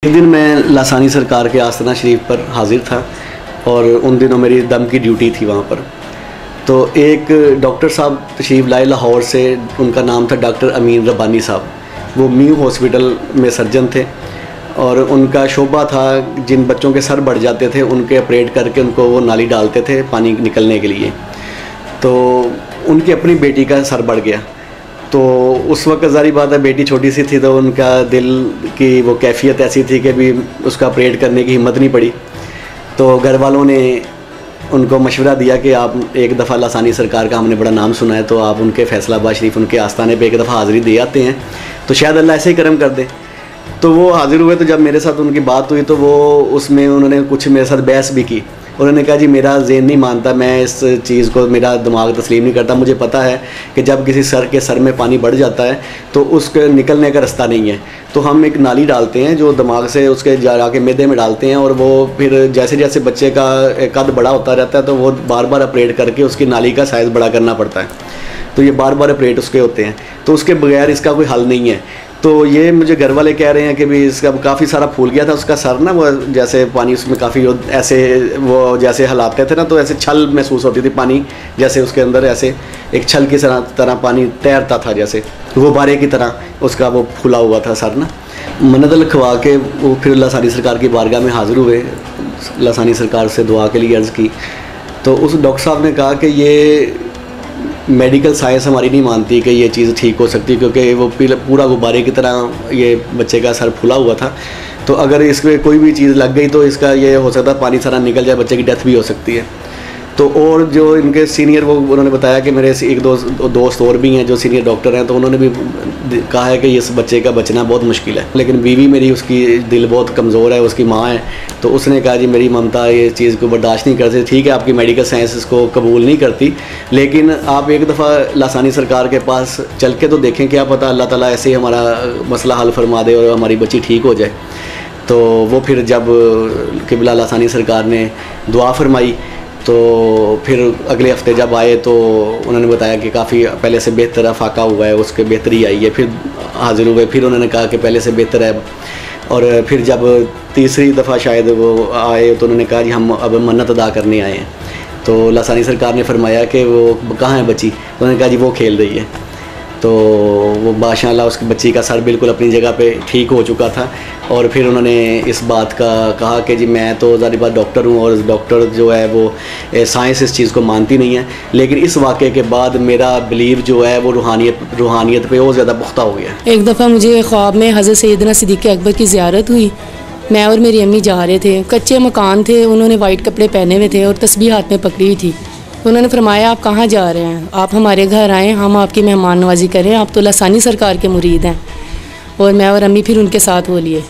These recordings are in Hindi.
एक दिन मैं लासानी सरकार के आस्ताना शरीफ पर हाज़िर था और उन दिनों मेरी दम की ड्यूटी थी वहाँ पर। तो एक डॉक्टर साहब तशरीफ़ लाए लाहौर से, उनका नाम था डॉक्टर अमीन रब्बानी साहब। वो म्यू हॉस्पिटल में सर्जन थे और उनका शोबा था जिन बच्चों के सर बढ़ जाते थे उनके ऑपरेट करके उनको वो नाली डालते थे पानी निकलने के लिए। तो उनकी अपनी बेटी का सर बढ़ गया। तो उस वक्त ज़ाहिर बात है बेटी छोटी सी थी तो उनका दिल की वो कैफियत ऐसी थी कि भी उसका ऑपरेट करने की हिम्मत नहीं पड़ी। तो घर वालों ने उनको मशवरा दिया कि आप एक दफ़ा लासानी सरकार का हमने बड़ा नाम सुना है तो आप उनके फैसलाबाद शरीफ उनके आस्थाने पे एक दफ़ा हाज़िरी दे आते हैं तो शायद अल्लाह ऐसे ही करम कर दे। तो वो हाज़िर हुए। तो जब मेरे साथ उनकी बात हुई तो वो उसमें उन्होंने कुछ मेरे साथ बहस भी की। उन्होंने कहा जी मेरा ज़हन नहीं मानता, मैं इस चीज़ को, मेरा दिमाग तस्लीम नहीं करता। मुझे पता है कि जब किसी सर में पानी बढ़ जाता है तो उसके निकलने का रास्ता नहीं है। तो हम एक नाली डालते हैं जो दिमाग से उसके जाके मैदे में डालते हैं और वो फिर जैसे जैसे बच्चे का कद बड़ा होता रहता है तो वो बार बार ऑपरेट करके उसकी नाली का साइज़ बड़ा करना पड़ता है। तो ये बार बार ऑपरेट उसके होते हैं, तो उसके बगैर इसका कोई हल नहीं है। तो ये मुझे घर वाले कह रहे हैं कि भी इसका काफ़ी सारा फूल गया था उसका सर ना, वो जैसे पानी उसमें काफ़ी ऐसे वो जैसे हलाते थे ना तो ऐसे छल महसूस होती थी पानी, जैसे उसके अंदर ऐसे एक छल की तरह पानी तैरता था, जैसे गुब्बारे की तरह उसका वो फूला हुआ था सर ना। मन्नत लिखवा के वो फिर लासानी सरकार की बारगाह में हाज़िर हुए, लासानी सरकार से दुआ के लिए अर्ज़ की। तो उस डॉक्टर साहब ने कहा कि ये मेडिकल साइंस हमारी नहीं मानती कि ये चीज़ ठीक हो सकती, क्योंकि वो पूरा गुब्बारे की तरह ये बच्चे का सर फूला हुआ था। तो अगर इसमें कोई भी चीज़ लग गई तो इसका ये हो सकता है पानी सारा निकल जाए, बच्चे की डेथ भी हो सकती है। तो और जो इनके सीनियर वो उन्होंने बताया कि मेरे एक दोस्त और भी हैं जो सीनियर डॉक्टर हैं, तो उन्होंने भी कहा है कि इस बच्चे का बचना बहुत मुश्किल है। लेकिन बीवी मेरी उसकी दिल बहुत कमज़ोर है, उसकी माँ है, तो उसने कहा जी मेरी ममता ये चीज़ को बर्दाश्त नहीं करती। ठीक है आपकी मेडिकल साइंस इसको कबूल नहीं करती, लेकिन आप एक दफ़ा लासानी सरकार के पास चल के तो देखें, क्या पता अल्लाह ताला ऐसे ही हमारा मसला हल फरमा दे और हमारी बच्ची ठीक हो जाए। तो वो फिर जब क़िबला लासानी सरकार ने दुआ फरमाई तो फिर अगले हफ्ते जब आए तो उन्होंने बताया कि काफ़ी पहले से बेहतर अफाका हुआ है, उसके बेहतरी आई है। फिर हाज़िर हुए, फिर उन्होंने कहा कि पहले से बेहतर है। और फिर जब तीसरी दफ़ा शायद वो आए तो उन्होंने कहा जी हम अब मन्नत अदा करने आए हैं। तो लासानी सरकार ने फरमाया कि वो कहाँ है बच्ची, तो उन्होंने कहा जी वो खेल रही है। तो वो माशाअल्लाह उसकी बच्ची का सर बिल्कुल अपनी जगह पे ठीक हो चुका था। और फिर उन्होंने इस बात का कहा कि जी मैं तो ज़ाहिर बात डॉक्टर हूँ और डॉक्टर जो है वो साइंस इस चीज़ को मानती नहीं है, लेकिन इस वाक़े के बाद मेरा बिलीव जो है वो रूहानियत पे और ज़्यादा पुख्ता हो गया। एक दफ़ा मुझे ख्वाब में हज़रत सैयदना सिद्दीक़ अकबर की ज़ियारत हुई। मैं और मेरी अम्मी जा रहे थे, कच्चे मकान थे, उन्होंने वाइट कपड़े पहने हुए थे और तस्बीह हाथ में पकड़ी हुई थी। उन्होंने फरमाया आप कहाँ जा रहे हैं, आप हमारे घर आएँ, हम आपकी मेहमान नवाजी करें, आप तो लासानी सरकार के मुरीद हैं। और मैं और अम्मी फिर उनके साथ हो लिए।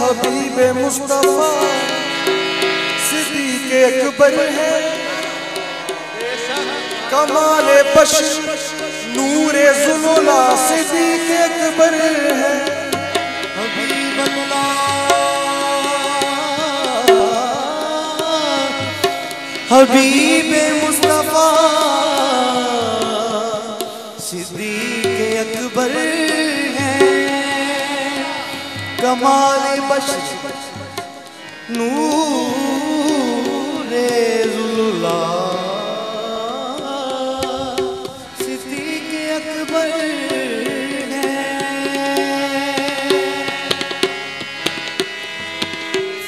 हबीब मुस्तफा सिद्दीक़ अकबर है, कमाले बशर नूरे ज़ुल्ला सिद्दीक़ अकबर है। हबीब अल्लाह हबीब मुस्तफा सिद्दीक़ अकबर है, कमाले बशर नूरे ज़ुल्ला सिद्दीक़ अकबर है।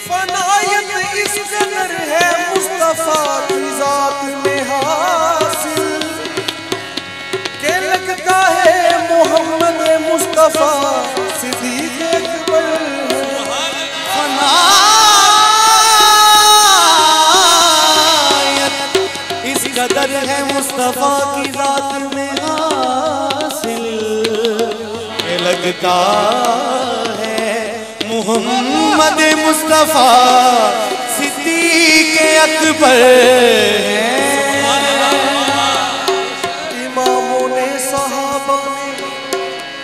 फनायत इस कदर है मुस्तफ़ा की ज़ात में हाथ कदर है मुस्तफा की जात में हासिल, ये लगता है मोहम्मद मुस्तफा सिद्दीक़ अकबर है। इमामों ने सहाबा ने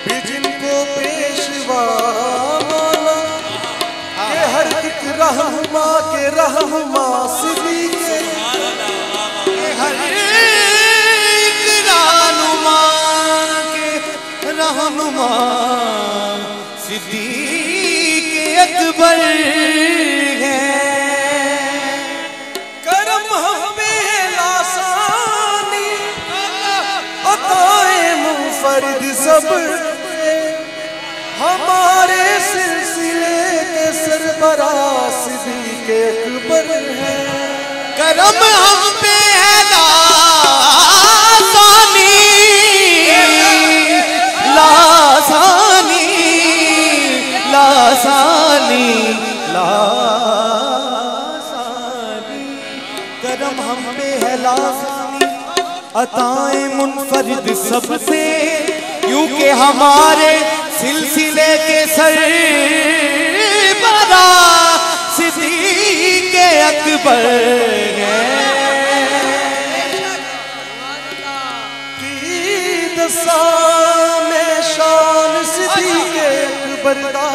भी जिनको पेशवा माना, ये हर एक रहनुमा के रहनुमा सिद्दीक़, हर एक रहनुमा के रहनुमा सिद्दीक़ अकबर है। करम हमें लासानी अताए मुफरद सब्र, हमारे सिलसिले के सरबराह सिद्दीक़ अकबर है। करम हम पे है लासानी लासानी लासानी लासानी, करम हम पे है लासानी अताए मुनफरिद सबसे, क्योंकि हमारे सिलसिले के सरबराह सिद्दीक़ अकबर है। की दसा में शान सिद्दीक़ अकबर दा,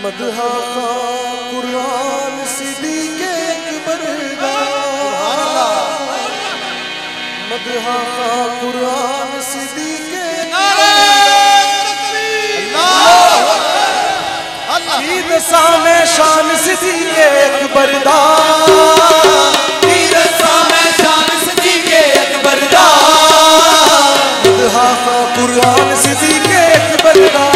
मदहा कुरान सिद्दीक़ अकबर दा, मदहा कुरान सिद्दीक़ की दसा में शान सिद्दीक़ अकबर दा, की दसा में शान सिद्दीक़ अकबर दा, मदहा कुरान सिद्दीक़ अकबर दा,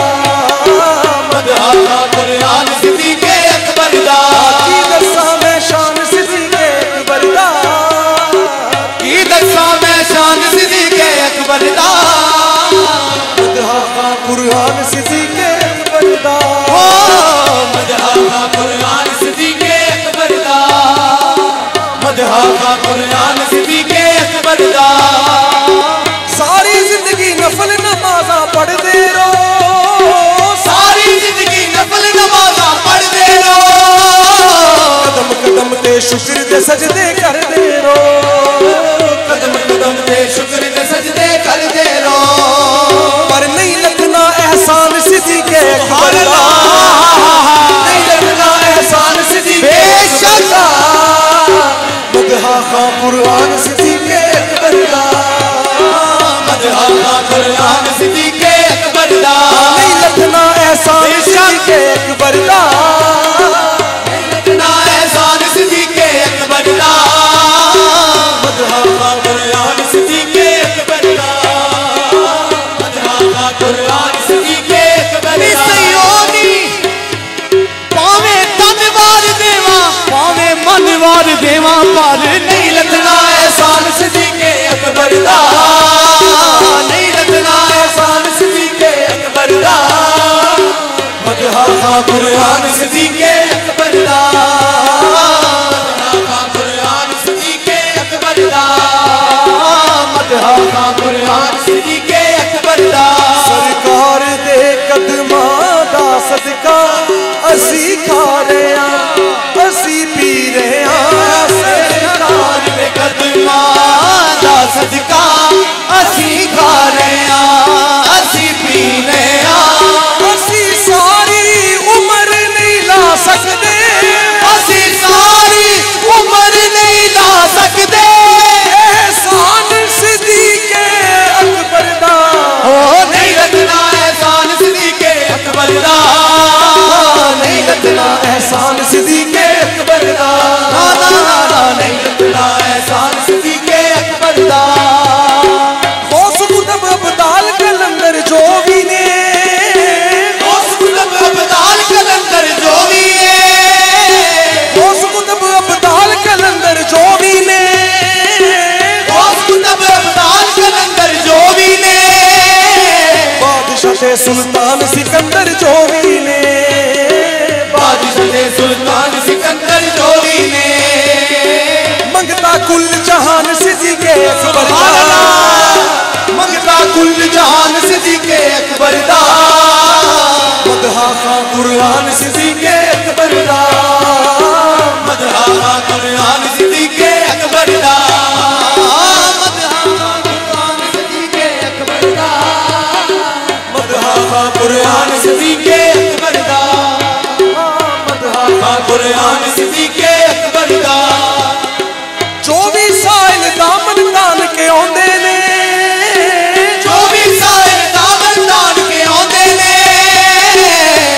मदहा कुरान सिद्दीक़ अकबर दा, की दसा में शान सिद्दीक़ अकबर दा, की दसा में शान सिद्दीक़ अकबर दा, मदहा कुरान सिद्दीक़ अकबर दा, मदहा कुरान सिद्दीक़ अकबर दा, मदहा कुरान सिद्दीक़ अकबर दा। सारी जिंदगी नफल नमाज़ा पढ़ते रहो, सारी जिंदगी नफल नमाज़ा पढ़ते रहो, कदम कदम ते शुक्र दे सजदे करते रहो, कदम कदम ते शुक्र दे सजदे करते रहो, पर नहीं लगना एहसान सिद्दीक़ अकबर दा, नहीं लगना एहसान सिद्दीक़ अकबर दा, मदहा कुरान सिद्दीक़ अकबर दा, मदहा कुरान सिद्दीक़ अकबर दा, नहीं लगना एहसान सिद्दीक़ अकबर दा, नहीं लगना एहसान सिद्दीक़ अकबर दा, मदहा कुरान सिद्दीक़ अकबर दा, मदहा कुरान सिद्दीक़ अकबर दा। पावे तन वार देवा पावे मन वार देवा, पर नहीं लगना एहसान सिद्दीक़ अकबर दा, नहीं लगना एहसान सिद्दीक़ अकबर दा, मदहा कुरान सिद्दीक़ अकबर दा, मदहा कुरान सिद्दीक़ अकबर दा, मदहा कुरान सिद्दीक़ अकबर दा। सरकार दे कदमां दा सदका असी खा रहे हां, असी पी रहे हां, सरकार दे कदमां दा सदका असी खा रहे हां, असी पी रहे हां, असी सारी उम्र नहीं ला सकते, असी सारी उम्र नहीं ला सकते, एहसान सिद्दीक़ अकबर दा, हो नहीं लगना एहसान सिद्दीक़ अकबर दा, नहीं लगना एहसान सिद्दीक़ अकबर दा, नहीं लगना एहसान सिद्दीक़ अकबर दा। गौस कुतुब अब्दाल कलंदर जो भी ने, गौस कुतुब अब्दाल कलंदर जो भी ने, गौस कुतुब अब्दाल कलंदर जो भी ने, गौस कुतुब अब्दाल कलंदर जो भी ने, बादशाह सुल्तान सिकंदर जो भी ने, बादशाह सुल्तान सिकंदर जो भी ने, मंगता कुल जहान सिद्दीक़े अकबर दा, मंगता कुल जहान सिद्दीक़े अकबर दा, मदहा खां कुरान सिद्दीक़े अकबर दा, मदहा खां कुरान सिद्दीक़े अकबर दा, मदहा खां कुरान सिद्दीक़े अकबर दा, मदहा खां कुरान सिद्दीक़े अकबर दा, मदहा खां कुरान सिद्दीक़े अकबर दा। 24 साल दामन तान के आउंदे ने, 24 साल दामन तान के आउंदे ने,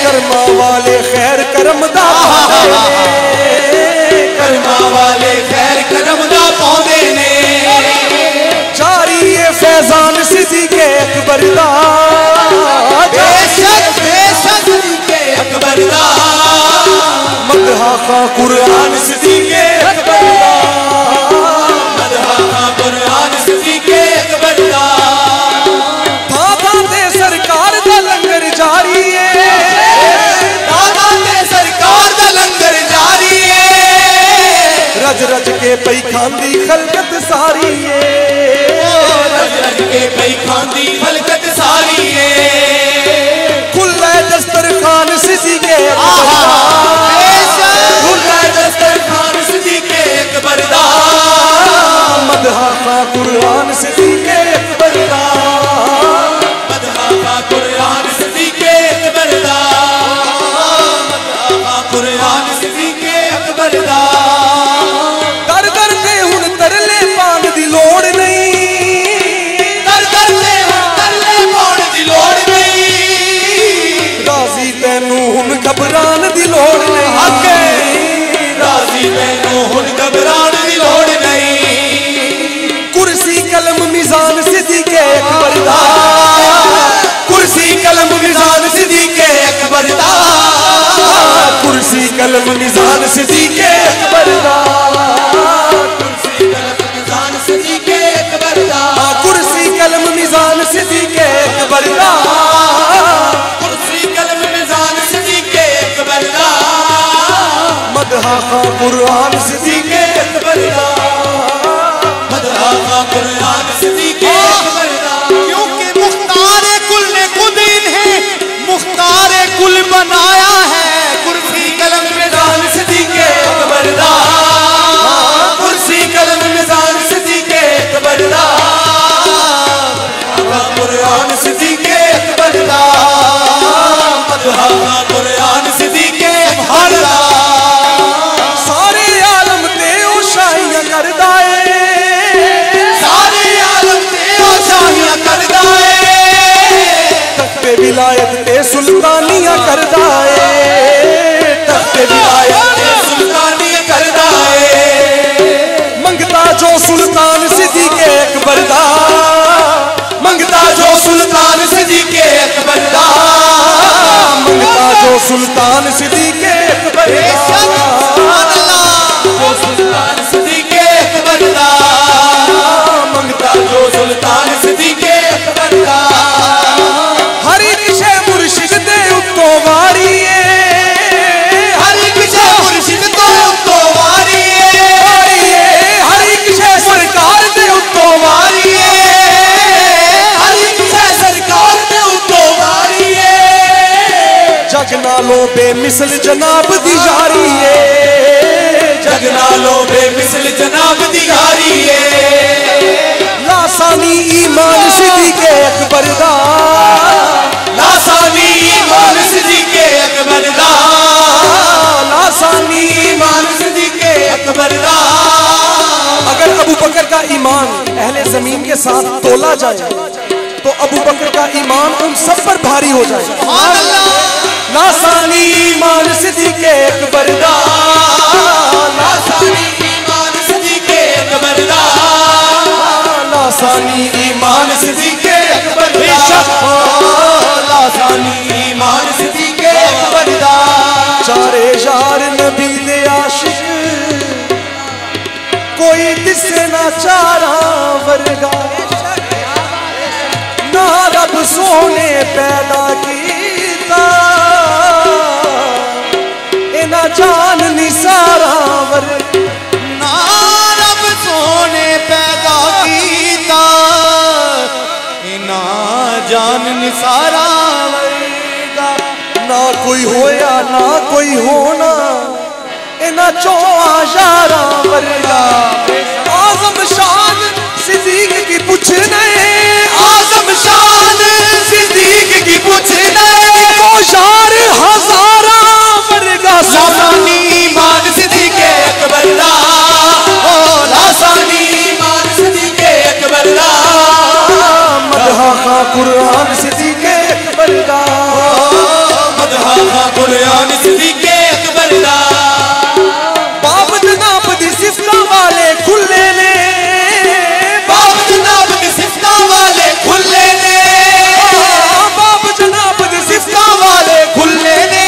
कर्मा वाले खैर करम दा पाउंदे ने, कर्मा वाले खैर करम दा पाउंदे ने, जारी ए फैजान सिद्दीक़े अकबर दा, बेशक बेशक सिद्दीक़े अकबर दा, मदहा खां कुरान सिद्दीक़े अकबर दा, मदहा खां कुरान सिद्दीक़े अकबर दा। दादा ते सरकार दा लंगर जारी है, दादा ते सरकार दा लंगर जारी है, रज रज के पई खांदी खलकत सारी है, रज रज के पई खांदी खलकत सारी है, खुला दस्तरखान सिद्दीक़े अकबर दा, खुला दस्तरखान सिद्दीक़े अकबर दा, मदहा खां कुरान सिद्दीक़े अकबर दा, मदहा खां कुरान सिद्दीक़े अकबर दा, मदहा खां कुरान सिद्दीक़े अकबर दा। दर दर ते हुण तरले पाण दी लोड़ नहीं, दर दर ते हुण तरले पाण दी लोड़ नहीं, राज़ी तैनू हुण घबरान दी लोड़ नहीं, राज़ी तैनू हुण घबरान दी लोड़ नहीं, कुर्सी कलम मिज़ान सिद्दीक़े अकबर दा, कुर्सी कलम मिज़ान सिद्दीक़े अकबर दा, कुर्सी कलम मिज़ान सिद्दीक़े अकबर दा, कुर्सी कलम मिज़ान सिद्दीक़े अकबर दा, कुर्सी कलम मिज़ान सिद्दीक़े अकबर दा, कुर्सी कलम मिज़ान सिद्दीक़े अकबर दा, मदहा खां कुरान सिद्दीक़े अकबर दा, मदहा खां कुरान सिद्दीक़े अकबर दा। क्योंकि मुख्तार कुल ने खुद इन्हें मुख्तार कुल बनाया है, कुर्सी कलम मिज़ान सिद्दीक़े अकबर दा, कुर्सी कलम मिज़ान सिद्दीक़े अकबर दा, मदहा खां कुरान सिद्दीक़े अकबर दा, मदहा खां कुरान सिद्दीक़े अकबर दा। सारे आलम ते ओ शाहियां करदा है, सारे आलम ते ओ शाहियां करदा है, तख्ते विलायत ते सुल्तानियां करदा है, तख्ते विलायत ते सुल्तानियां करदा है, मंगता जो सुल्तान सिद्दीक़े अकबर दा, मंगता जो सुल्तान सिद्दीक़े अकबर दा, मंगता जो सुल्तान सिद्दीक़े अकबर दा, जो सुल्तान सिद्दीक़े अकबर दा, मंगता जो सुल्तान सिद्दीक़े अकबर दा। हर एक शे मुर्शिद दे उत्तों वारी है, हर एक शे मुर्शिद दे उत्तों वारी है, हर एक शे सरकार दे उत्तों वारी है, हर एक शे सरकार दे उत्तों वारी है, जग नालों बेमिसल जनाब दी यारी है, जग नालों बेमिसल जनाब दी यारी है, लासानी ईमान सिद्दीक़े अकबर दा, लासानी ईमान सिद्दीक़े अकबर दा, लासानी ईमान सिद्दीक़े अकबर दा। अगर अबू बकर का ईमान अहले जमीन के साथ तोला जाए तो अबू बकर का ईमान उन सब पर भारी हो जाए। लासानी ईमान सिद्दीक़े अकबर दा, लासानी ईमान सिद्दीक़े अकबर दा, लासानी ईमान सिद्दीक़े अकबर दा, लासानी ईमान सिद्दीक़े अकबर दा। चारे यार नबी दे आशिक कोई दिसे ना चारा वर्गा, ना रब सोने पैदा कीता, इना जान निसारा वर, ना रब निसारा वर्गा ना कोई होया ना कोई होना इना चौआ यारा वर्गा आजम शान सिद्दीक की पूछने आजम शान सिद्दीक की पूछने को यार हजारा वर्गा लासानी मान सिद्दीक अकबर दा ओ लासानी मान सिद्दीक अकबर दा मदहा खा कुरान सिद्दीक अकबर दा मदहा खा कुरान सिद्दीक अकबर दा बाप जनाब दी सिफता वाले खुले ने बाप जनाब दी सिफता वाले खुले ने बाप जनाब दी सिफता वाले खुले ने।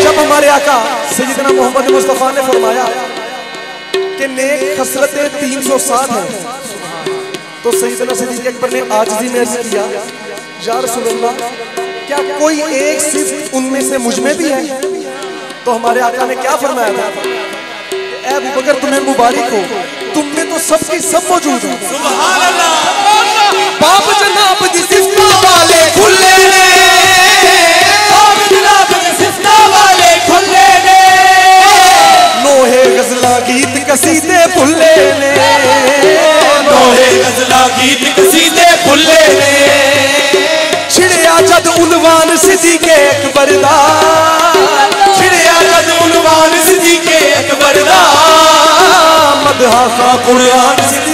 जब हमारे आका सैयदना मोहम्मद मुस्तफ़ा ने फरमाया कि नेक खसलतें 307 हैं तो सैयदना सिद्दीक़ अकबर ने आजिज़ी में अर्ज़ किया या रसूल अल्लाह क्या कोई एक सिर्फ उनमें से मुझ में भी है? तो हमारे आका ने क्या फरमाया था, ऐ अबू बकर तुम्हें मुबारक हो, तुम में तो सबकी सब मौजूद है। सुभान अल्लाह। बाप जनाब दी सिफता वाले खुले ने बाप जनाब दी सिफता वाले खुले ने नोहे गजला गीत कसीदे फुले ने नोहे गजला गीत कसीदे फुले ने छिड़िया जद उनवान सिद्दीक़ अकबर दा छिड़िया जद उनवान सिद्दीक़ अकबर दा मदहा खा कुरान सिद्दीक़